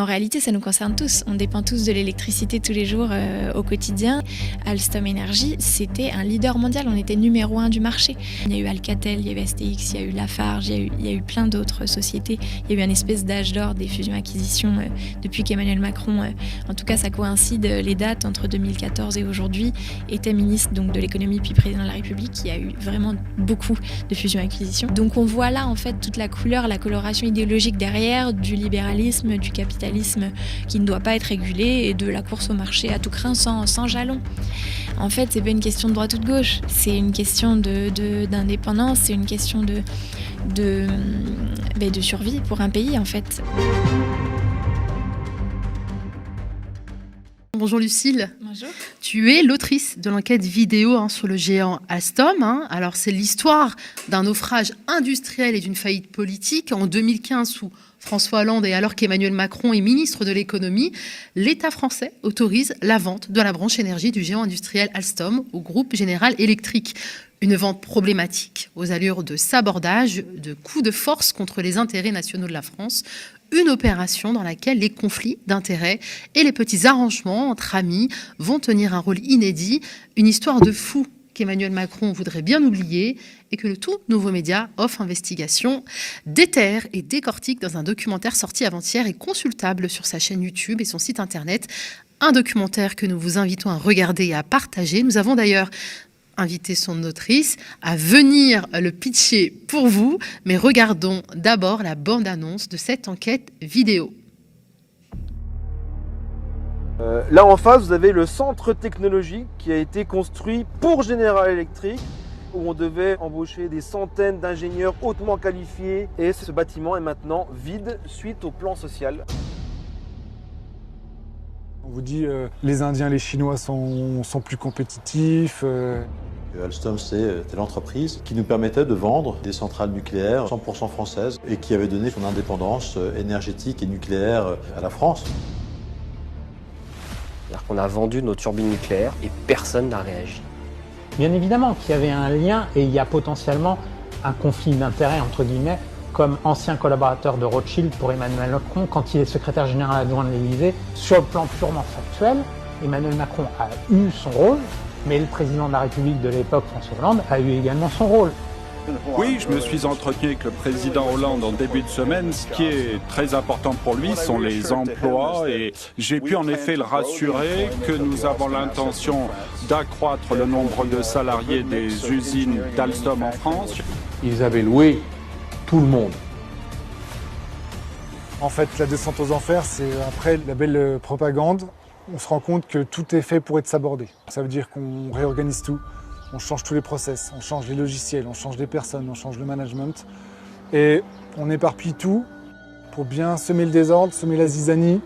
En réalité, ça nous concerne tous. On dépend tous de l'électricité tous les jours au quotidien. Alstom Energy, c'était un leader mondial. On était numéro 1 du marché. Il y a eu Alcatel, il y a eu STX, il y a eu Lafarge, il y a eu plein d'autres sociétés. Il y a eu un espèce d'âge d'or des fusions-acquisitions depuis qu'Emmanuel Macron, en tout cas ça coïncide les dates entre 2014 et aujourd'hui, était ministre donc, de l'économie puis président de la République. Il y a eu vraiment beaucoup de fusions-acquisitions. Donc on voit là en fait toute la couleur, la coloration idéologique derrière du libéralisme, du capitalisme qui ne doit pas être régulé et de la course au marché à tout crin sans jalon. En fait, c'est pas une question de droite ou de gauche, c'est une question d'indépendance, c'est une question de survie pour un pays en fait. Bonjour Lucille. Bonjour. Tu es l'autrice de l'enquête vidéo sur le géant Alstom. Alors c'est l'histoire d'un naufrage industriel et d'une faillite politique. En 2015, sous François Hollande et alors qu'Emmanuel Macron est ministre de l'économie, l'État français autorise la vente de la branche énergie du géant industriel Alstom au groupe General Electric. Une vente problématique aux allures de sabordage, de coup de force contre les intérêts nationaux de la France. Une opération dans laquelle les conflits d'intérêts et les petits arrangements entre amis vont tenir un rôle inédit. Une histoire de fou qu'Emmanuel Macron voudrait bien oublier et que le tout nouveau média Off Investigation déterre et décortique dans un documentaire sorti avant-hier et consultable sur sa chaîne YouTube et son site internet. Un documentaire que nous vous invitons à regarder et à partager. Nous avons d'ailleurs inviter son autrice à venir le pitcher pour vous. Mais regardons d'abord la bande-annonce de cette enquête vidéo. Là en face, vous avez le centre technologique qui a été construit pour General Electric, où on devait embaucher des centaines d'ingénieurs hautement qualifiés. Et ce bâtiment est maintenant vide suite au plan social. On vous dit les Indiens, les Chinois sont plus compétitifs. Alstom, c'est l'entreprise qui nous permettait de vendre des centrales nucléaires 100% françaises et qui avait donné son indépendance énergétique et nucléaire à la France. C'est-à-dire qu'on a vendu nos turbines nucléaires et personne n'a réagi. Bien évidemment qu'il y avait un lien et il y a potentiellement un conflit d'intérêts, entre guillemets, comme ancien collaborateur de Rothschild pour Emmanuel Macron quand il est secrétaire général adjoint de l'Élysée. Sur le plan purement factuel, Emmanuel Macron a eu son rôle, mais le président de la République de l'époque, François Hollande, a eu également son rôle. Oui, je me suis entretenu avec le président Hollande en début de semaine. Ce qui est très important pour lui sont les emplois et j'ai pu en effet le rassurer que nous avons l'intention d'accroître le nombre de salariés des usines d'Alstom en France. Ils avaient loué tout le monde. En fait, la descente aux enfers, c'est après la belle propagande. On se rend compte que tout est fait pour être sabordé. Ça veut dire qu'on réorganise tout, on change tous les process, on change les logiciels, on change les personnes, on change le management. Et on éparpille tout pour bien semer le désordre, semer la zizanie,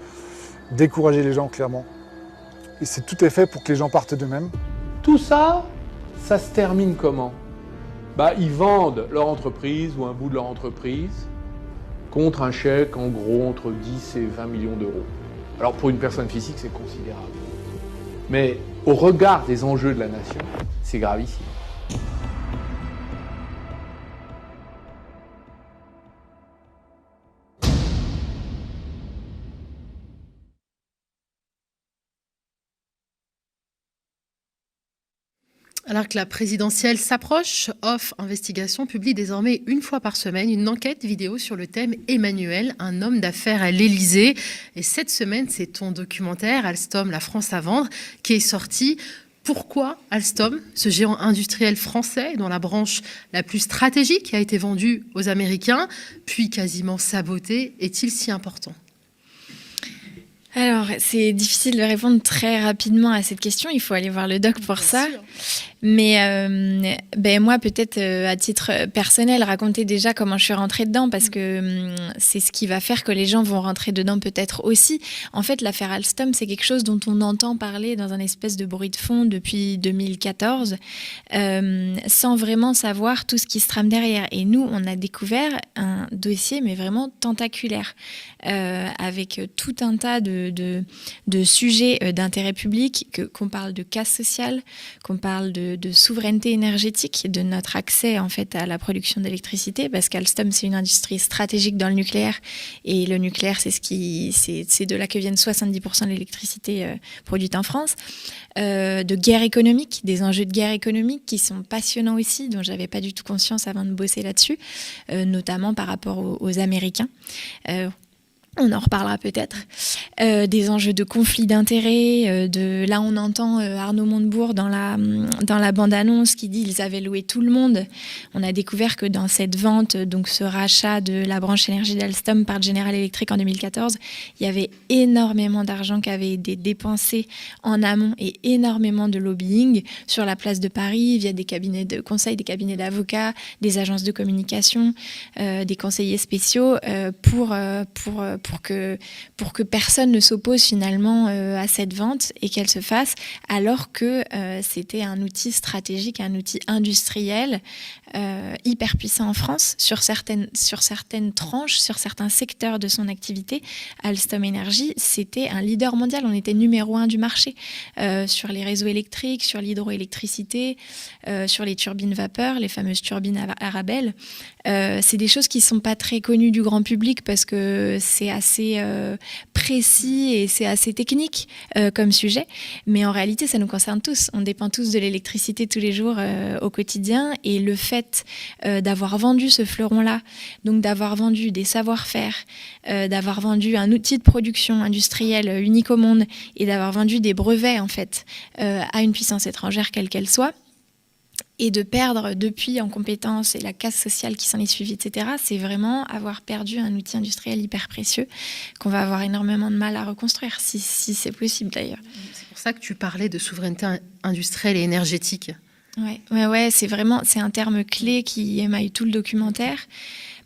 décourager les gens clairement. Et tout est fait pour que les gens partent d'eux-mêmes. Tout ça, ça se termine comment ? Ils vendent leur entreprise ou un bout de leur entreprise contre un chèque en gros entre 10 et 20 millions d'euros. Alors pour une personne physique, c'est considérable. Mais au regard des enjeux de la nation, c'est gravissime. Alors que la présidentielle s'approche, Off Investigation publie désormais une fois par semaine une enquête vidéo sur le thème Emmanuel, un homme d'affaires à l'Élysée. Et cette semaine, c'est ton documentaire Alstom, la France à vendre, qui est sorti. Pourquoi Alstom, ce géant industriel français dont la branche la plus stratégique a été vendue aux Américains, puis quasiment sabotée, est-il si important ? Alors, c'est difficile de répondre très rapidement à cette question. Il faut aller voir le doc pour ça. Mais moi, peut-être à titre personnel, raconter déjà comment je suis rentrée dedans, parce que c'est ce qui va faire que les gens vont rentrer dedans peut-être aussi. En fait, l'affaire Alstom, c'est quelque chose dont on entend parler dans un espèce de bruit de fond depuis 2014, sans vraiment savoir tout ce qui se trame derrière. Et nous, on a découvert un dossier, mais vraiment tentaculaire, avec tout un tas de sujets d'intérêt public, qu'on parle de casse sociale, qu'on parle de de souveraineté énergétique, de notre accès en fait à la production d'électricité, parce qu'Alstom c'est une industrie stratégique dans le nucléaire, et le nucléaire c'est de là que viennent 70% de l'électricité produite en France. De guerre économique, des enjeux de guerre économique qui sont passionnants aussi, dont j'avais pas du tout conscience avant de bosser là-dessus, notamment par rapport aux Américains. On en reparlera peut-être. Des enjeux de conflit d'intérêts. Là, on entend Arnaud Montebourg dans la bande-annonce qui dit ils avaient loué tout le monde. On a découvert que dans cette vente, donc ce rachat de la branche énergie d'Alstom par General Electric en 2014, il y avait énormément d'argent qui avait été dépensé en amont et énormément de lobbying sur la place de Paris via des cabinets de conseil, des cabinets d'avocats, des agences de communication, des conseillers spéciaux pour que personne ne s'oppose finalement à cette vente et qu'elle se fasse, alors que c'était un outil stratégique, un outil industriel hyper puissant en France sur certaines tranches, sur certains secteurs de son activité. Alstom Énergie, c'était un leader mondial. On était numéro 1 du marché sur les réseaux électriques, sur l'hydroélectricité, sur les turbines vapeur, les fameuses turbines Arabelle. C'est des choses qui ne sont pas très connues du grand public parce que c'est assez précis et c'est assez technique comme sujet. Mais en réalité, ça nous concerne tous. On dépend tous de l'électricité tous les jours au quotidien. Et le fait d'avoir vendu ce fleuron-là, donc d'avoir vendu des savoir-faire, d'avoir vendu un outil de production industrielle unique au monde et d'avoir vendu des brevets, en fait, à une puissance étrangère, quelle qu'elle soit, et de perdre depuis en compétences et la casse sociale qui s'en est suivie, etc., c'est vraiment avoir perdu un outil industriel hyper précieux qu'on va avoir énormément de mal à reconstruire, si c'est possible d'ailleurs. C'est pour ça que tu parlais de souveraineté industrielle et énergétique. Ouais, c'est un terme clé qui émaille tout le documentaire.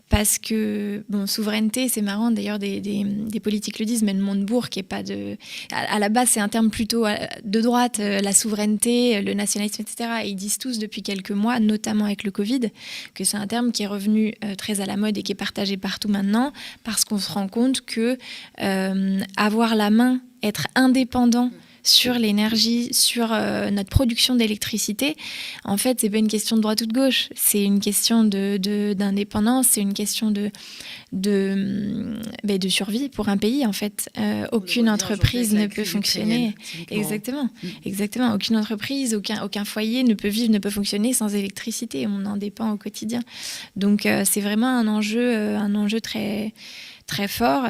Parce que, souveraineté, c'est marrant, d'ailleurs, des politiques le disent, mais Montebourg, qui est pas de... À la base, c'est un terme plutôt de droite, la souveraineté, le nationalisme, etc. Et ils disent tous depuis quelques mois, notamment avec le Covid, que c'est un terme qui est revenu très à la mode et qui est partagé partout maintenant, parce qu'on se rend compte que avoir la main, être indépendant sur l'énergie, sur notre production d'électricité, en fait, c'est pas une question de droite ou de gauche, c'est une question d'indépendance, c'est une question de survie pour un pays, en fait. Aucune entreprise ne peut fonctionner. Exactement. Aucune entreprise, aucun foyer ne peut vivre, ne peut fonctionner sans électricité. On en dépend au quotidien. Donc, c'est vraiment un enjeu très, très fort.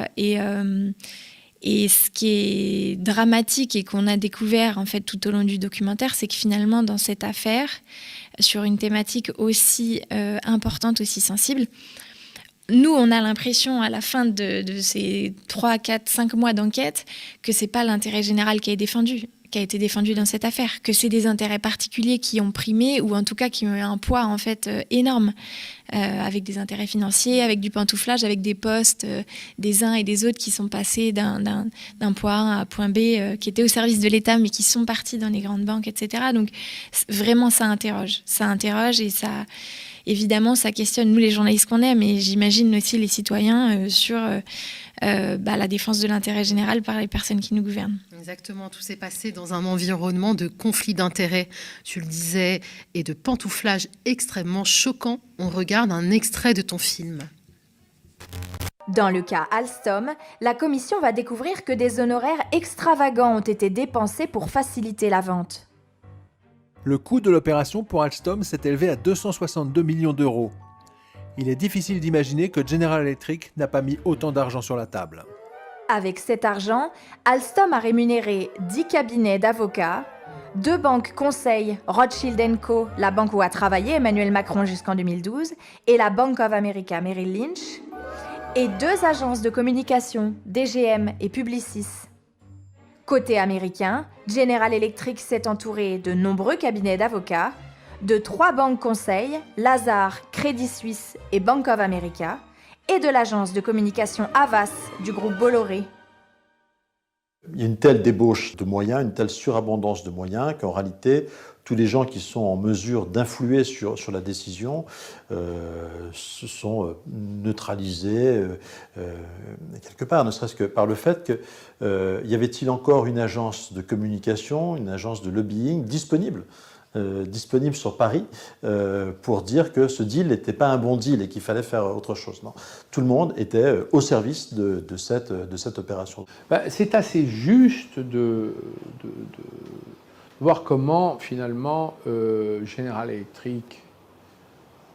Et ce qui est dramatique et qu'on a découvert en fait tout au long du documentaire, c'est que finalement dans cette affaire, sur une thématique aussi importante, aussi sensible, nous on a l'impression à la fin de ces 3, 4, 5 mois d'enquête que c'est pas l'intérêt général qui a été défendu dans cette affaire, que c'est des intérêts particuliers qui ont primé ou en tout cas qui ont eu un poids en fait énorme, avec des intérêts financiers, avec du pantouflage, avec des postes des uns et des autres qui sont passés d'un point A à point B, qui étaient au service de l'État mais qui sont partis dans les grandes banques, etc. Donc vraiment ça interroge et ça... Évidemment, ça questionne nous les journalistes qu'on est, mais j'imagine aussi les citoyens sur la défense de l'intérêt général par les personnes qui nous gouvernent. Exactement, tout s'est passé dans un environnement de conflit d'intérêts, tu le disais, et de pantouflage extrêmement choquant. On regarde un extrait de ton film. Dans le cas Alstom, la commission va découvrir que des honoraires extravagants ont été dépensés pour faciliter la vente. Le coût de l'opération pour Alstom s'est élevé à 262 millions d'euros. Il est difficile d'imaginer que General Electric n'a pas mis autant d'argent sur la table. Avec cet argent, Alstom a rémunéré 10 cabinets d'avocats, 2 banques conseils, Rothschild & Co, la banque où a travaillé Emmanuel Macron jusqu'en 2012, et la Bank of America Merrill Lynch, et 2 agences de communication, DGM et Publicis. Côté américain, General Electric s'est entouré de nombreux cabinets d'avocats, de 3 banques conseils, Lazard, Crédit Suisse et Bank of America, et de l'agence de communication Havas du groupe Bolloré. Il y a une telle débauche de moyens, une telle surabondance de moyens qu'en réalité, tous les gens qui sont en mesure d'influer sur la décision se sont neutralisés quelque part, ne serait-ce que par le fait que y avait-il encore une agence de communication, une agence de lobbying disponible disponibles sur Paris pour dire que ce deal n'était pas un bon deal et qu'il fallait faire autre chose. Non. Tout le monde était au service de cette opération. C'est assez juste de voir comment, finalement, General Electric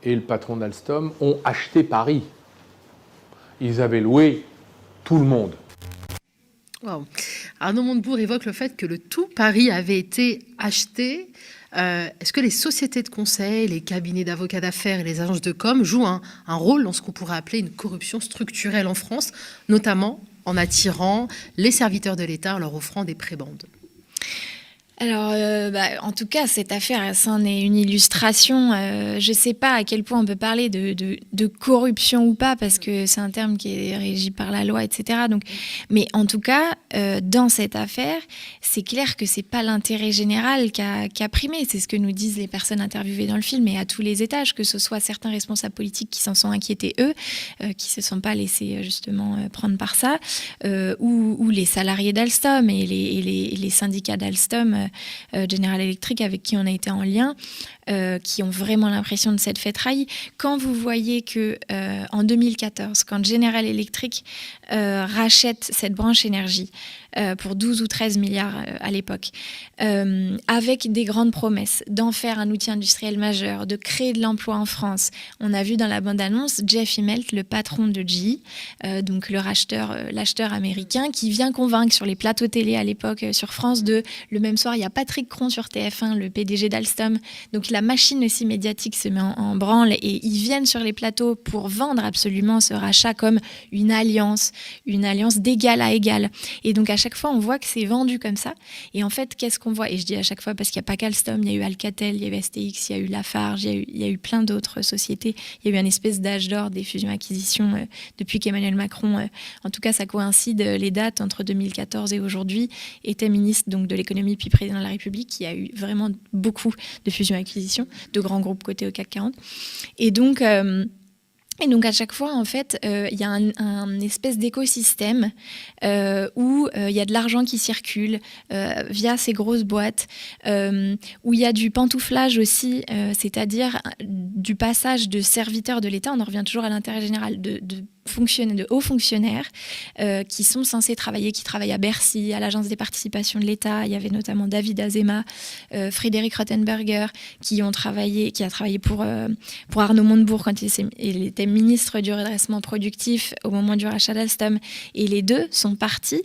et le patron d'Alstom ont acheté Paris. Ils avaient loué tout le monde. Wow. Arnaud Montebourg évoque le fait que le tout Paris avait été acheté. Est-ce que les sociétés de conseil, les cabinets d'avocats d'affaires et les agences de com jouent un rôle dans ce qu'on pourrait appeler une corruption structurelle en France, notamment en attirant les serviteurs de l'État en leur offrant des prébendes ? Alors, en tout cas, cette affaire, ça en est une illustration. Je ne sais pas à quel point on peut parler de corruption ou pas, parce que c'est un terme qui est régi par la loi, etc. Donc, mais en tout cas, dans cette affaire, c'est clair que ce n'est pas l'intérêt général qui a primé. C'est ce que nous disent les personnes interviewées dans le film, et à tous les étages, que ce soit certains responsables politiques qui s'en sont inquiétés, eux, qui ne se sont pas laissés justement prendre par ça, ou les salariés d'Alstom et les syndicats d'Alstom, General Electric, avec qui on a été en lien, qui ont vraiment l'impression de s'être fait trahir. Quand vous voyez que en 2014, quand General Electric rachète cette branche énergie pour 12 ou 13 milliards à l'époque, avec des grandes promesses d'en faire un outil industriel majeur, de créer de l'emploi en France. On a vu dans la bande-annonce Jeff Immelt, le patron de GE, donc l'acheteur américain, qui vient convaincre sur les plateaux télé à l'époque sur France 2. Le même soir, il y a Patrick Cron sur TF1, le PDG d'Alstom. Donc la machine aussi médiatique se met en branle, et ils viennent sur les plateaux pour vendre absolument ce rachat comme une alliance d'égal à égal. Et donc à chaque fois, on voit que c'est vendu comme ça. Et en fait, qu'est-ce qu'on voit ? Et je dis à chaque fois parce qu'il n'y a pas qu'Alstom, il y a eu Alcatel, il y a eu STX, il y a eu Lafarge, il y a eu plein d'autres sociétés. Il y a eu une espèce d'âge d'or des fusions-acquisitions depuis qu'Emmanuel Macron, en tout cas ça coïncide les dates entre 2014 et aujourd'hui, était ministre donc de l'économie puis président de la République. Il y a eu vraiment beaucoup de fusions-acquisitions de grands groupes cotés au CAC 40. Et donc à chaque fois, en fait, il y a un espèce d'écosystème où il y a de l'argent qui circule via ces grosses boîtes, où il y a du pantouflage aussi, c'est-à-dire du passage de serviteurs de l'État, on en revient toujours à l'intérêt général, de hauts fonctionnaires qui sont censés travailler, qui travaillent à Bercy, à l'Agence des participations de l'État. Il y avait notamment David Azema, Frédéric Rothenberger, qui a travaillé pour Arnaud Montebourg quand il était ministre du redressement productif au moment du rachat d'Alstom. Et les deux sont partis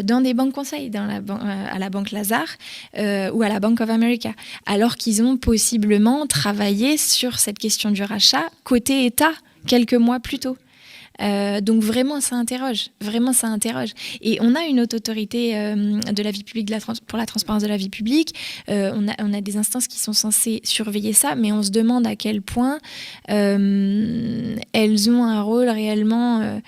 dans des banques conseils, à la Banque Lazare ou à la Bank of America, alors qu'ils ont possiblement travaillé sur cette question du rachat côté État quelques mois plus tôt. Donc vraiment ça interroge. Et on a une haute autorité de la vie publique, pour la transparence de la vie publique. On a des instances qui sont censées surveiller ça, mais on se demande à quel point elles ont un rôle réellement...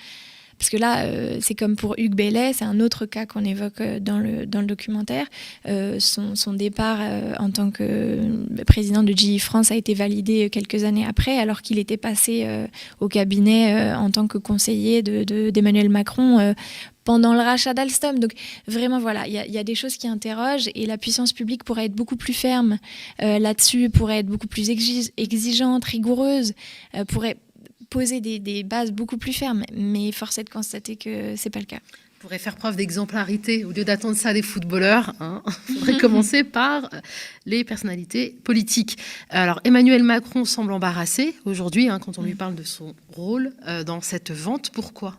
Parce que là, c'est comme pour Hugues Bellet, c'est un autre cas qu'on évoque dans le documentaire. Son départ en tant que président de GE France a été validé quelques années après, alors qu'il était passé au cabinet en tant que conseiller d'Emmanuel Macron pendant le rachat d'Alstom. Donc vraiment, voilà, il y a des choses qui interrogent, et la puissance publique pourrait être beaucoup plus ferme là-dessus, pourrait être beaucoup plus exigeante, rigoureuse, pourrait poser des bases beaucoup plus fermes, mais force est de constater que c'est pas le cas. On pourrait faire preuve d'exemplarité au lieu d'attendre ça des footballeurs. Il faudrait commencer par les personnalités politiques. Alors Emmanuel Macron semble embarrassé aujourd'hui quand on lui parle de son rôle dans cette vente. Pourquoi ?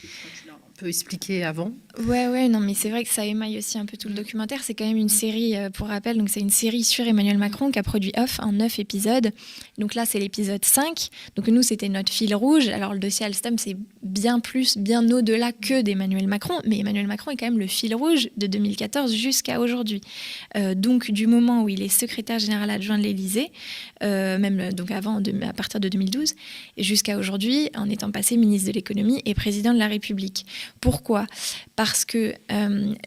On peut expliquer avant. Ouais, non, mais c'est vrai que ça émaille aussi un peu tout le documentaire. C'est quand même une série, pour rappel, donc c'est une série sur Emmanuel Macron qui a produit Off en 9 épisodes. Donc là, c'est l'épisode 5. Donc nous, c'était notre fil rouge. Alors le dossier Alstom, c'est bien au-delà que d'Emmanuel Macron. Mais Emmanuel Macron est quand même le fil rouge de 2014 jusqu'à aujourd'hui. Donc du moment où il est secrétaire général adjoint de l'Élysée, même donc à partir de 2012, et jusqu'à aujourd'hui, en étant passé ministre de l'économie et président de la République. Pourquoi ? Parce que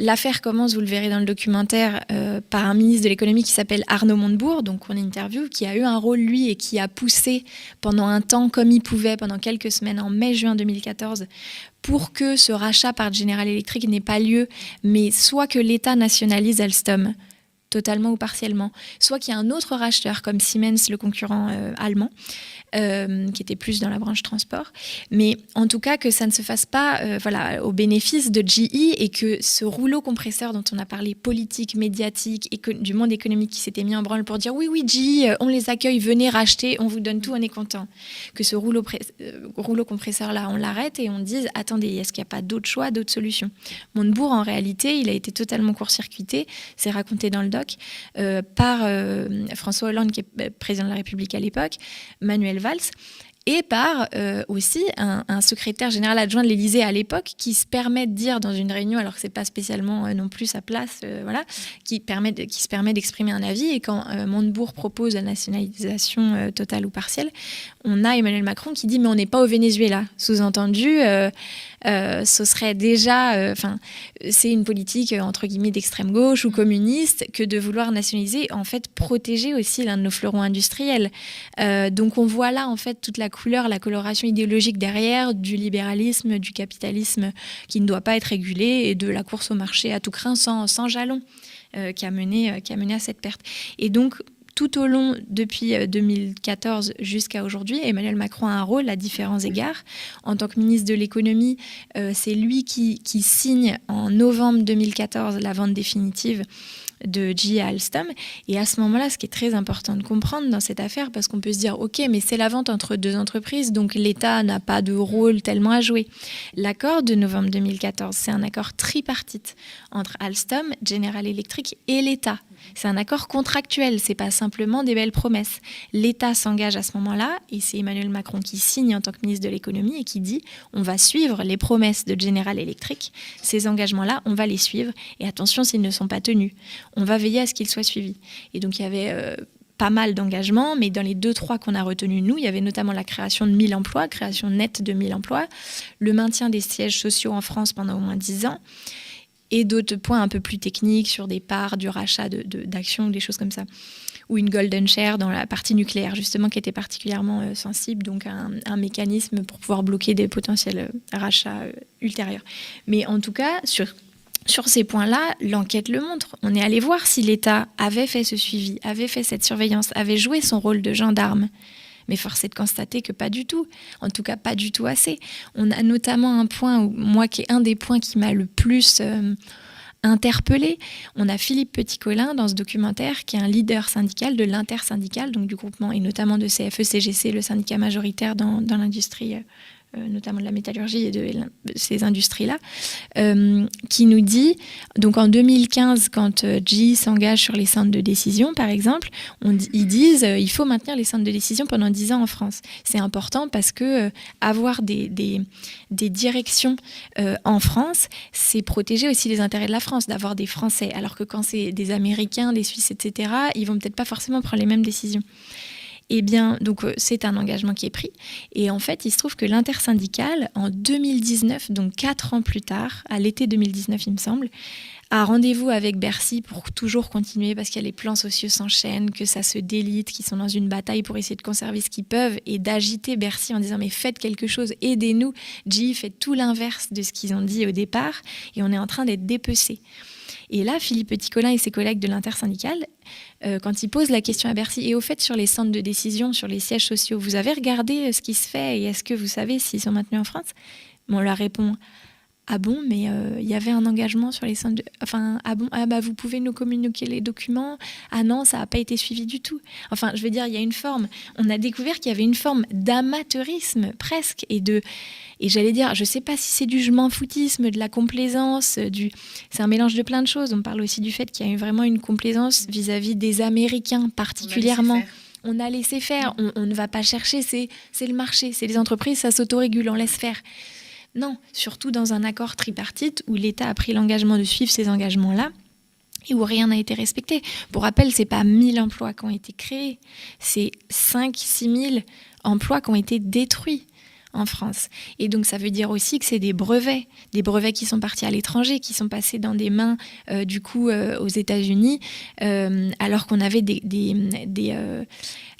l'affaire commence, vous le verrez dans le documentaire, par un ministre de l'économie qui s'appelle Arnaud Montebourg, donc on interview, qui a eu un rôle, lui, et qui a poussé pendant un temps, comme il pouvait, pendant quelques semaines, en mai-juin 2014, pour que ce rachat par General Electric n'ait pas lieu, mais soit que l'État nationalise Alstom, totalement ou partiellement. Soit qu'il y a un autre racheteur, comme Siemens, le concurrent allemand, qui était plus dans la branche transport. Mais en tout cas, que ça ne se fasse pas au bénéfice de GE et que ce rouleau compresseur dont on a parlé, politique, médiatique, du monde économique qui s'était mis en branle pour dire oui, GE, on les accueille, venez racheter, on vous donne tout, on est content. Que ce rouleau compresseur-là, on l'arrête et on dise attendez, est-ce qu'il n'y a pas d'autres choix, d'autres solutions? Montebourg, en réalité, il a été totalement court-circuité, c'est raconté dans le doc, par François Hollande, qui est président de la République à l'époque, Manuel Valls, et par aussi un secrétaire général adjoint de l'Élysée à l'époque qui se permet de dire dans une réunion, alors que c'est pas spécialement non plus sa place, qui se permet d'exprimer un avis. Et quand Montebourg propose la nationalisation totale ou partielle, on a Emmanuel Macron qui dit mais on n'est pas au Venezuela. Sous-entendu, ce serait déjà, c'est une politique entre guillemets d'extrême gauche ou communiste que de vouloir nationaliser, en fait protéger aussi l'un de nos fleurons industriels. Donc on voit là en fait toute la couleur, la coloration idéologique derrière du libéralisme, du capitalisme qui ne doit pas être régulé et de la course au marché à tout crin sans jalon qui a mené à cette perte. Et donc tout au long, depuis 2014 jusqu'à aujourd'hui, Emmanuel Macron a un rôle à différents égards. En tant que ministre de l'économie, c'est lui qui signe en novembre 2014 la vente définitive de GE à Alstom. Et à ce moment-là, ce qui est très important de comprendre dans cette affaire, parce qu'on peut se dire, OK, mais c'est la vente entre deux entreprises, donc l'État n'a pas de rôle tellement à jouer. L'accord de novembre 2014, c'est un accord tripartite entre Alstom, General Electric et l'État. C'est un accord contractuel, c'est pas simplement des belles promesses. L'État s'engage à ce moment-là, et c'est Emmanuel Macron qui signe en tant que ministre de l'économie et qui dit on va suivre les promesses de General Electric. Ces engagements-là, on va les suivre, et attention s'ils ne sont pas tenus, on va veiller à ce qu'ils soient suivis. Et donc il y avait pas mal d'engagements, mais dans les 2-3 qu'on a retenus, nous, il y avait notamment la création de 1000 emplois, création nette de 1000 emplois, le maintien des sièges sociaux en France pendant au moins 10 ans, et d'autres points un peu plus techniques sur des parts, du rachat d'actions, des choses comme ça. Ou une golden share dans la partie nucléaire, justement, qui était particulièrement sensible, donc un mécanisme pour pouvoir bloquer des potentiels rachats ultérieurs. Mais en tout cas, sur ces points-là, l'enquête le montre. On est allé voir si l'État avait fait ce suivi, avait fait cette surveillance, avait joué son rôle de gendarme. Mais force est de constater que pas du tout. En tout cas, pas du tout assez. On a notamment un point, qui est un des points qui m'a le plus interpellée. On a Philippe Petit-Colin dans ce documentaire, qui est un leader syndical de l'intersyndical, donc du groupement, et notamment de CFE-CGC, le syndicat majoritaire dans l'industrie, notamment de la métallurgie et de ces industries-là, qui nous dit, donc en 2015, quand GE s'engage sur les centres de décision, par exemple, ils disent il faut maintenir les centres de décision pendant 10 ans en France. C'est important parce que avoir des directions en France, c'est protéger aussi les intérêts de la France, d'avoir des Français, alors que quand c'est des Américains, des Suisses, etc., ils vont peut-être pas forcément prendre les mêmes décisions. Eh bien, donc c'est un engagement qui est pris. Et en fait, il se trouve que l'intersyndicale, en 2019, donc 4 ans plus tard, à l'été 2019, il me semble, a rendez-vous avec Bercy pour toujours continuer parce que les plans sociaux s'enchaînent, que ça se délite, qu'ils sont dans une bataille pour essayer de conserver ce qu'ils peuvent et d'agiter Bercy en disant mais faites quelque chose, aidez-nous. GE fait tout l'inverse de ce qu'ils ont dit au départ et on est en train d'être dépecés. Et là, Philippe Petit-Colin et ses collègues de l'intersyndicale, quand ils posent la question à Bercy, et au fait sur les centres de décision, sur les sièges sociaux, vous avez regardé ce qui se fait et est-ce que vous savez s'ils sont maintenus en France? On leur répond ah bon, mais il y avait un engagement sur les centres de... Enfin, ah bon, ah bah vous pouvez nous communiquer les documents? Ah non, ça n'a pas été suivi du tout. Enfin, je veux dire, il y a une forme... On a découvert qu'il y avait une forme d'amateurisme presque et j'allais dire, je ne sais pas si c'est du je m'en foutisme, de la complaisance, c'est un mélange de plein de choses. On parle aussi du fait qu'il y a eu vraiment une complaisance vis-à-vis des Américains particulièrement. On a laissé faire, on ne va pas chercher, c'est le marché, c'est les entreprises, ça s'autorégule, on laisse faire. Non, surtout dans un accord tripartite où l'État a pris l'engagement de suivre ces engagements-là et où rien n'a été respecté. Pour rappel, ce n'est pas 1000 emplois qui ont été créés, c'est 5-6 000 emplois qui ont été détruits. en France. Et donc, ça veut dire aussi que c'est des brevets qui sont partis à l'étranger, qui sont passés dans des mains, aux États-Unis, alors qu'on avait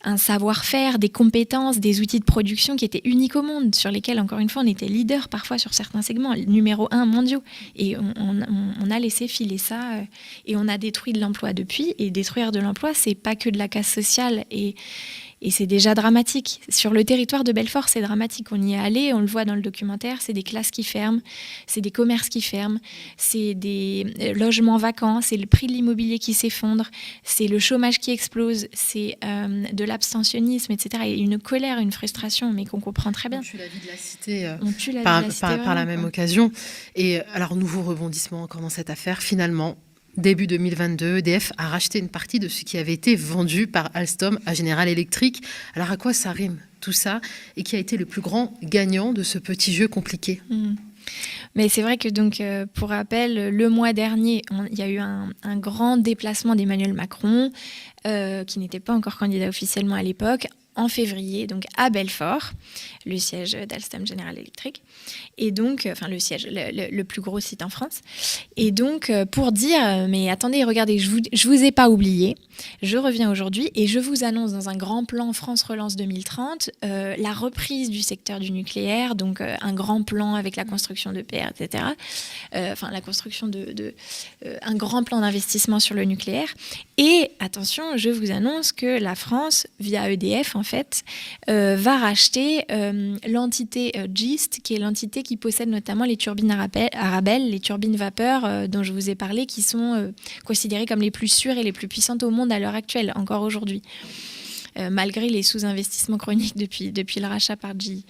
un savoir-faire, des compétences, des outils de production qui étaient uniques au monde, sur lesquels, encore une fois, on était leader parfois sur certains segments, numéro 1 mondiaux. Et on a laissé filer ça et on a détruit de l'emploi depuis. Et détruire de l'emploi, c'est pas que de la casse sociale et c'est déjà dramatique. Sur le territoire de Belfort, c'est dramatique. On y est allé, on le voit dans le documentaire, c'est des classes qui ferment, c'est des commerces qui ferment, c'est des logements vacants, c'est le prix de l'immobilier qui s'effondre, c'est le chômage qui explose, c'est de l'abstentionnisme, etc. Et une colère, une frustration, mais qu'on comprend très bien. On tue la vie de la cité, on tue la par, vie de la cité par la même occasion. Et alors, nouveau rebondissement encore dans cette affaire, finalement. Début 2022, EDF a racheté une partie de ce qui avait été vendu par Alstom à General Electric. Alors à quoi ça rime tout ça et qui a été le plus grand gagnant de ce petit jeu compliqué? Mais c'est vrai que donc, pour rappel, le mois dernier, il y a eu un grand déplacement d'Emmanuel Macron, qui n'était pas encore candidat officiellement à l'époque, en février, donc à Belfort, le siège d'Alstom General Electric, et donc, enfin le siège, le plus gros site en France. Et donc, pour dire, mais attendez, regardez, je vous ai pas oublié, je reviens aujourd'hui et je vous annonce dans un grand plan France Relance 2030 la reprise du secteur du nucléaire, donc un grand plan avec la construction d'EPR, etc. Enfin, la construction un grand plan d'investissement sur le nucléaire. Et attention, je vous annonce que la France, via EDF en fait, va racheter l'entité GIST, qui est l'entité qui possède notamment les turbines Arabelle, les turbines vapeur dont je vous ai parlé, qui sont considérées comme les plus sûres et les plus puissantes au monde à l'heure actuelle, encore aujourd'hui. Malgré les sous-investissements chroniques depuis le rachat par GE.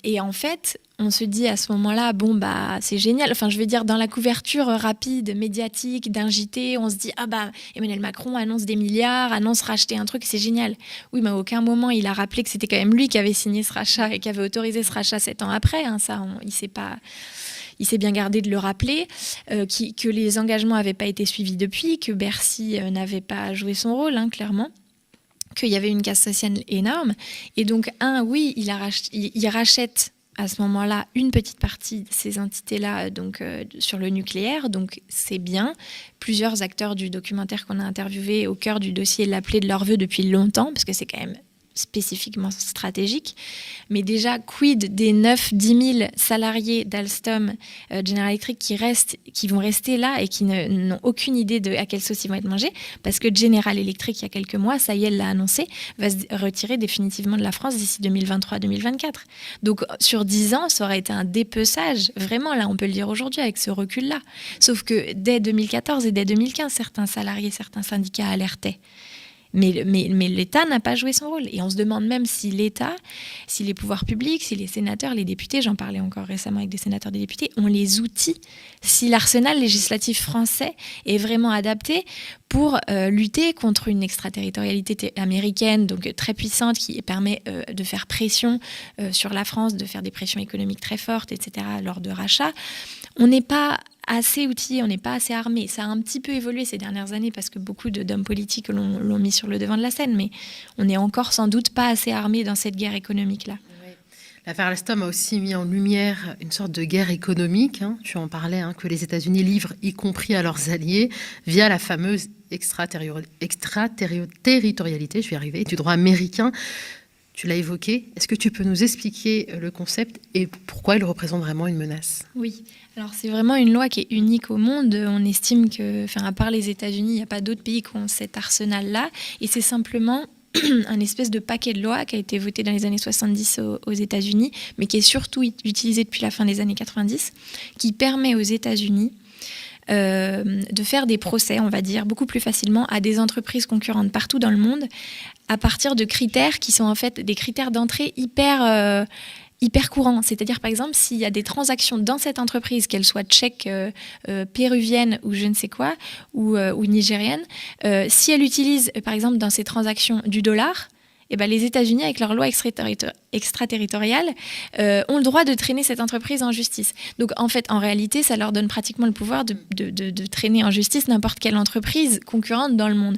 Et en fait, on se dit à ce moment-là, bon, bah, c'est génial. Enfin, je veux dire, dans la couverture rapide, médiatique, d'un JT, on se dit, ah bah, Emmanuel Macron annonce des milliards, annonce racheter un truc, c'est génial. Oui, mais à aucun moment, il a rappelé que c'était quand même lui qui avait signé ce rachat et qui avait autorisé ce rachat 7 ans après. Hein, ça, il s'est bien gardé de le rappeler, que les engagements n'avaient pas été suivis depuis, que Bercy n'avait pas joué son rôle, hein, clairement. Qu'il y avait une casse sociale énorme. Et donc, oui, il rachète à ce moment-là une petite partie de ces entités-là donc, sur le nucléaire. Donc, c'est bien. Plusieurs acteurs du documentaire qu'on a interviewé au cœur du dossier l'appelaient de leur vœu depuis longtemps, parce que c'est quand même spécifiquement stratégique. Mais déjà, quid des 9-10 000 salariés d'Alstom General Electric qui vont rester là et qui n'ont aucune idée de à quelle sauce ils vont être mangés, parce que General Electric, il y a quelques mois, ça y est, elle l'a annoncé, va se retirer définitivement de la France d'ici 2023-2024. Donc, sur 10 ans, ça aurait été un dépeçage. Vraiment, là, on peut le dire aujourd'hui avec ce recul-là. Sauf que dès 2014 et dès 2015, certains salariés, certains syndicats alertaient. Mais l'État n'a pas joué son rôle. Et on se demande même si l'État, si les pouvoirs publics, si les sénateurs, les députés, j'en parlais encore récemment avec des sénateurs, des députés, ont les outils, si l'arsenal législatif français est vraiment adapté pour lutter contre une extraterritorialité américaine, donc très puissante, qui permet de faire pression sur la France, de faire des pressions économiques très fortes, etc., lors de rachats. On n'est pas assez outillés, on n'est pas assez armés. Ça a un petit peu évolué ces dernières années parce que beaucoup d'hommes politiques l'ont mis sur le devant de la scène, mais on n'est encore sans doute pas assez armés dans cette guerre économique-là. Oui. L'affaire Alstom a aussi mis en lumière une sorte de guerre économique, hein, tu en parlais, hein, que les États-Unis livrent, y compris à leurs alliés, via la fameuse extraterritorialité, je vais y arriver, du droit américain. Tu l'as évoqué. Est-ce que tu peux nous expliquer le concept et pourquoi il représente vraiment une menace? Oui. Alors, c'est vraiment une loi qui est unique au monde. On estime que, enfin, à part les États-Unis, il n'y a pas d'autres pays qui ont cet arsenal-là. Et c'est simplement un espèce de paquet de lois qui a été voté dans les années 70 aux États-Unis, mais qui est surtout utilisé depuis la fin des années 90, qui permet aux États-Unis de faire des procès, on va dire, beaucoup plus facilement à des entreprises concurrentes partout dans le monde, à partir de critères qui sont en fait des critères d'entrée hyper courants. C'est-à-dire, par exemple, s'il y a des transactions dans cette entreprise, qu'elles soient tchèques, péruviennes ou je ne sais quoi, ou nigériennes, si elle utilise, par exemple, dans ces transactions du dollar, eh ben, les États-Unis, avec leur loi extraterritoriale, ont le droit de traîner cette entreprise en justice. Donc, en fait, en réalité, ça leur donne pratiquement le pouvoir de traîner en justice n'importe quelle entreprise concurrente dans le monde.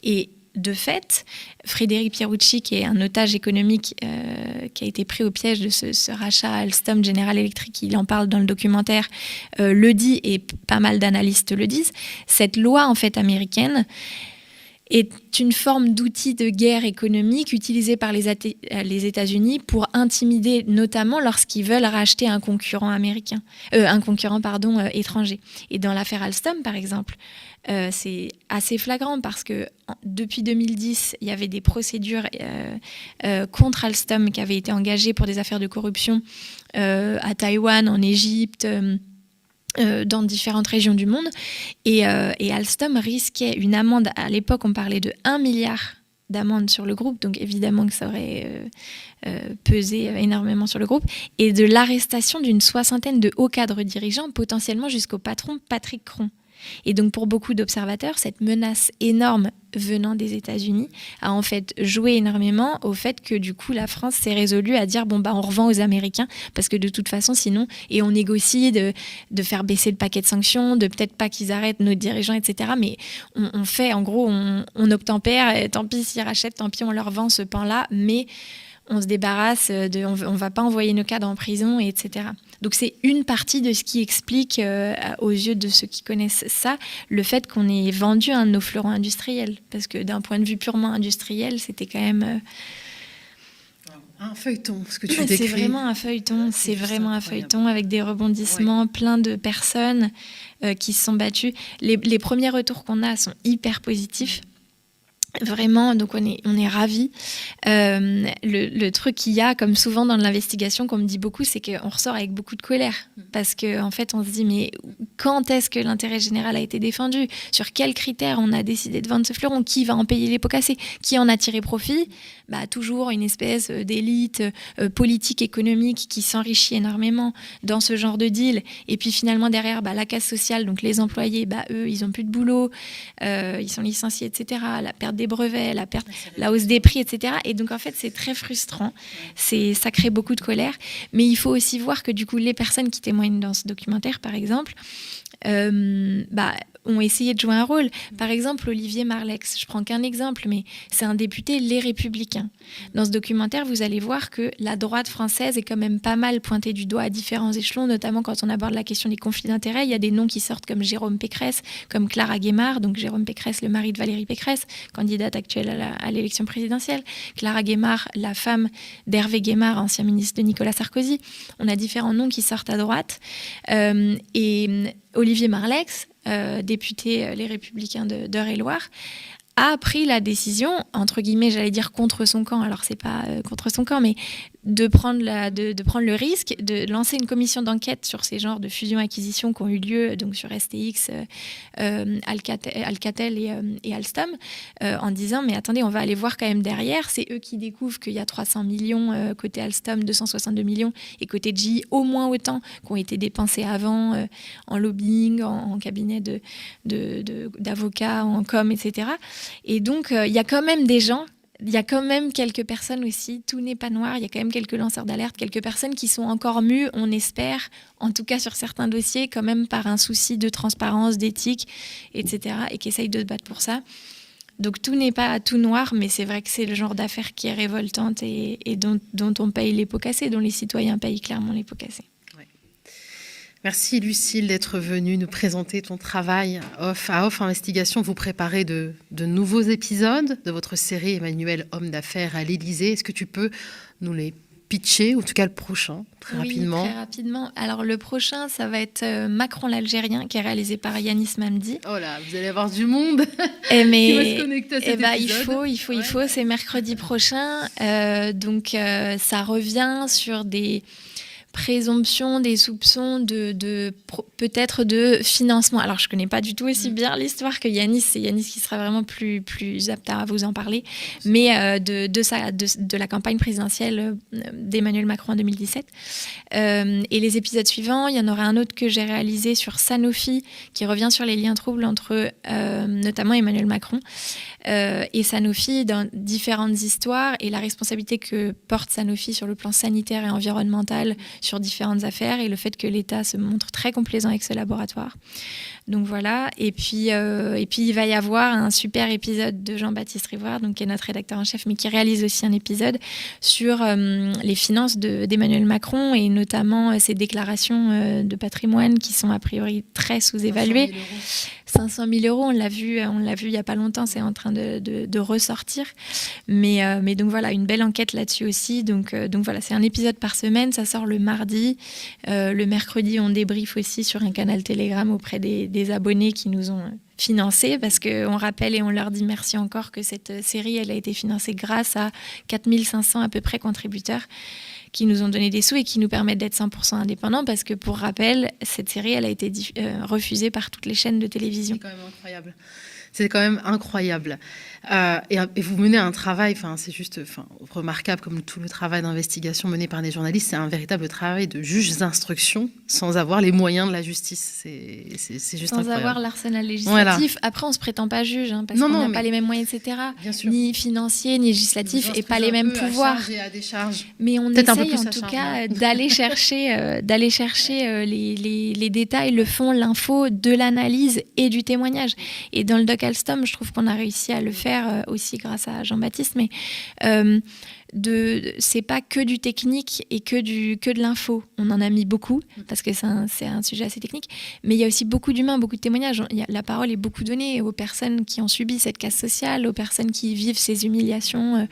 Et de fait, Frédéric Pierucci, qui est un otage économique qui a été pris au piège de ce rachat Alstom General Electric, il en parle dans le documentaire, le dit et pas mal d'analystes le disent. Cette loi en fait américaine est une forme d'outil de guerre économique utilisé par les États-Unis pour intimider, notamment lorsqu'ils veulent racheter un concurrent étranger. Et dans l'affaire Alstom, par exemple, c'est assez flagrant parce que depuis 2010, il y avait des procédures contre Alstom qui avaient été engagées pour des affaires de corruption à Taïwan, en Égypte, dans différentes régions du monde. Et Alstom risquait une amende. À l'époque, on parlait de 1 milliard d'amende sur le groupe, donc évidemment que ça aurait pesé énormément sur le groupe, et de l'arrestation d'une 60aine de hauts cadres dirigeants, potentiellement jusqu'au patron Patrick Cron. Et donc pour beaucoup d'observateurs, cette menace énorme venant des États-Unis a en fait joué énormément au fait que du coup la France s'est résolue à dire on revend aux Américains parce que de toute façon sinon, et on négocie de faire baisser le paquet de sanctions, de peut-être pas qu'ils arrêtent nos dirigeants, etc. Mais on fait en gros, on obtempère, et tant pis s'ils rachètent, tant pis on leur vend ce pain-là, mais on se débarrasse on va pas envoyer nos cadres en prison, etc. Donc c'est une partie de ce qui explique, aux yeux de ceux qui connaissent ça, le fait qu'on ait vendu un de nos fleurons industriels. Parce que d'un point de vue purement industriel, c'était quand même... un feuilleton, ce que tu décris. C'est vraiment un feuilleton, c'est vraiment un feuilleton avec des rebondissements, plein de personnes qui se sont battues. Les premiers retours qu'on a sont hyper positifs. Vraiment, donc on est ravis. Le truc qu'il y a, comme souvent dans l'investigation, qu'on me dit beaucoup, c'est qu'on ressort avec beaucoup de colère. Parce qu'en fait, on se dit, mais quand est-ce que l'intérêt général a été défendu ? Sur quels critères on a décidé de vendre ce fleuron ? Qui va en payer les pots cassés ? Qui en a tiré profit ? Toujours une espèce d'élite politique, économique qui s'enrichit énormément dans ce genre de deal. Et puis finalement, derrière, la casse sociale, donc les employés, eux, ils n'ont plus de boulot, ils sont licenciés, etc. La perte des brevets, la hausse des prix, etc. Et donc, en fait, c'est très frustrant. Ça crée beaucoup de colère. Mais il faut aussi voir que, du coup, les personnes qui témoignent dans ce documentaire, par exemple, ont essayé de jouer un rôle. Par exemple, Olivier Marleix, je prends qu'un exemple, mais c'est un député Les Républicains. Dans ce documentaire, vous allez voir que la droite française est quand même pas mal pointée du doigt à différents échelons, notamment quand on aborde la question des conflits d'intérêts. Il y a des noms qui sortent comme Jérôme Pécresse, comme Clara Guémard, donc Jérôme Pécresse, le mari de Valérie Pécresse, candidate actuelle à l'élection présidentielle. Clara Guémard, la femme d'Hervé Guémard, ancien ministre de Nicolas Sarkozy. On a différents noms qui sortent à droite. Et Olivier Marleix, député Les Républicains d'Eure-et-Loire, a pris la décision, entre guillemets, j'allais dire contre son camp, alors c'est pas contre son camp, mais de prendre le risque de lancer une commission d'enquête sur ces genres de fusions-acquisitions qui ont eu lieu donc sur STX, Alcatel et Alstom, en disant mais attendez, on va aller voir quand même derrière. C'est eux qui découvrent qu'il y a 300 millions côté Alstom, 262 millions, et côté GE au moins autant qui ont été dépensés avant en lobbying, en cabinet d'avocats, en com, etc. Et donc il y a quand même des gens. Il y a quand même quelques personnes aussi, tout n'est pas noir, il y a quand même quelques lanceurs d'alerte, quelques personnes qui sont encore mues, on espère, en tout cas sur certains dossiers, quand même par un souci de transparence, d'éthique, etc., et qui essayent de se battre pour ça. Donc tout n'est pas tout noir, mais c'est vrai que c'est le genre d'affaire qui est révoltante et dont on paye les pots cassés, dont les citoyens payent clairement les pots cassés. Merci Lucile d'être venue nous présenter ton travail à Off Investigation. Vous préparez de nouveaux épisodes de votre série Emmanuel, homme d'affaires à l'Élysée. Est-ce que tu peux nous les pitcher, ou en tout cas le prochain, rapidement? Oui, très rapidement. Alors le prochain, ça va être Macron l'Algérien, qui est réalisé par Yanis Mamdi. Oh là, vous allez avoir du monde qui va se connecter à cet épisode. Il faut, c'est mercredi prochain. Donc ça revient sur des présomption, des soupçons peut-être de financement. Alors, je ne connais pas du tout aussi bien l'histoire que Yanis. C'est Yanis qui sera vraiment plus apte à vous en parler. Mais de la campagne présidentielle d'Emmanuel Macron en 2017. Et les épisodes suivants, il y en aura un autre que j'ai réalisé sur Sanofi, qui revient sur les liens troubles entre notamment Emmanuel Macron et Sanofi dans différentes histoires et la responsabilité que porte Sanofi sur le plan sanitaire et environnemental sur différentes affaires et le fait que l'État se montre très complaisant avec ce laboratoire. Donc voilà, et puis il va y avoir un super épisode de Jean-Baptiste Rivoire, donc qui est notre rédacteur en chef, mais qui réalise aussi un épisode sur les finances d'Emmanuel Macron et notamment ses déclarations de patrimoine qui sont a priori très sous-évaluées. 500 000 €, on l'a vu il n'y a pas longtemps, c'est en train de ressortir. Mais donc voilà, une belle enquête là-dessus aussi. Donc voilà, c'est un épisode par semaine, ça sort le mardi. Le mercredi, on débriefe aussi sur un canal Telegram auprès des abonnés qui nous ont financés, parce qu'on rappelle et on leur dit merci encore que cette série, elle a été financée grâce à 4500 à peu près contributeurs qui nous ont donné des sous et qui nous permettent d'être 100% indépendants, parce que pour rappel, cette série, elle a été refusée par toutes les chaînes de télévision. C'est quand même incroyable. C'est quand même incroyable. Et vous menez un travail, c'est juste remarquable, comme tout le travail d'investigation mené par des journalistes. C'est un véritable travail de juge d'instruction sans avoir les moyens de la justice. C'est juste sans incroyable. Avoir l'arsenal législatif. Voilà. Après, on ne se prétend pas juge, parce qu'on n'a pas les mêmes moyens, etc. Ni financiers, ni législatifs, et pas les mêmes pouvoirs. À des charges. Mais on essaye en tout cas d'aller chercher, les détails, le fond, l'info, de l'analyse et du témoignage. Et dans le doc Alstom, je trouve qu'on a réussi à le faire aussi grâce à Jean-Baptiste, mais c'est pas que du technique et que de l'info. On en a mis beaucoup parce que c'est un sujet assez technique, mais il y a aussi beaucoup d'humains, beaucoup de témoignages. La parole est beaucoup donnée aux personnes qui ont subi cette casse sociale, aux personnes qui vivent ces humiliations.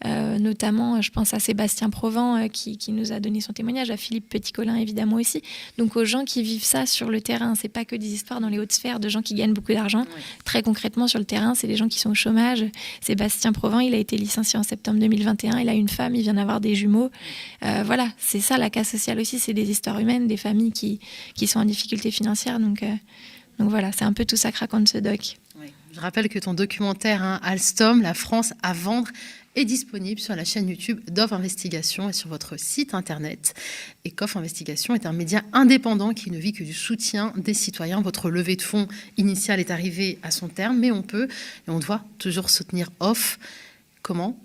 Notamment, je pense à Sébastien Provent qui nous a donné son témoignage, à Philippe Petit-Colin évidemment aussi. Donc aux gens qui vivent ça sur le terrain, c'est pas que des histoires dans les hautes sphères de gens qui gagnent beaucoup d'argent. Oui. Très concrètement sur le terrain, c'est des gens qui sont au chômage. Sébastien Provent, il a été licencié en septembre 2021, il a une femme, il vient d'avoir des jumeaux. Voilà, c'est ça la casse sociale aussi, c'est des histoires humaines, des familles qui sont en difficulté financière. Donc voilà, c'est un peu tout ça que raconte ce doc. Oui. Je rappelle que ton documentaire Alstom, la France à vendre, est disponible sur la chaîne YouTube d'Off Investigation et sur votre site internet. Et qu'Off Investigation est un média indépendant qui ne vit que du soutien des citoyens. Votre levée de fonds initiale est arrivée à son terme, mais on peut et on doit toujours soutenir Off. Comment ?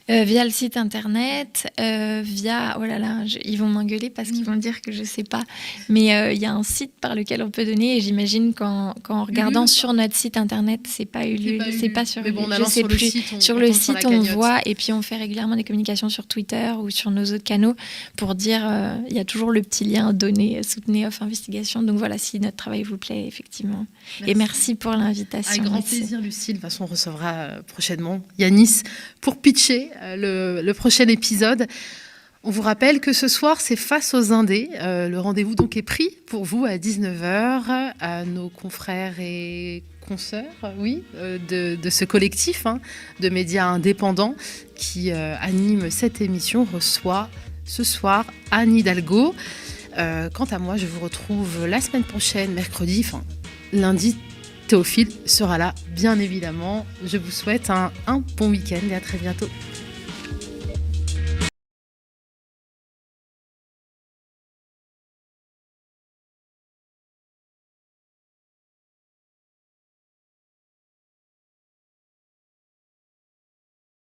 Via le site internet, via... Oh là là, ils vont m'engueuler parce qu'ils vont dire que je ne sais pas. Mais il y a un site par lequel on peut donner et j'imagine qu'en regardant sur notre site internet, c'est pas Ulule, c'est pas sur Ulule, je sais plus. Sur le site, on voit et puis on fait régulièrement des communications sur Twitter ou sur nos autres canaux pour dire, il y a toujours le petit lien donné, soutenez Off Investigation. Donc voilà, si notre travail vous plaît, effectivement. Merci. Et merci pour l'invitation. Avec grand plaisir, Lucille. De toute façon, on recevra prochainement Yanis pour pitcher le prochain épisode. On vous rappelle que ce soir, c'est Face aux Indés. Le rendez-vous donc est pris pour vous à 19h, à nos confrères et consoeurs, de ce collectif de médias indépendants qui anime cette émission, reçoit ce soir Anne Hidalgo. Quant à moi, je vous retrouve la semaine prochaine, mercredi, lundi. Théophile sera là, bien évidemment. Je vous souhaite un bon week-end et à très bientôt.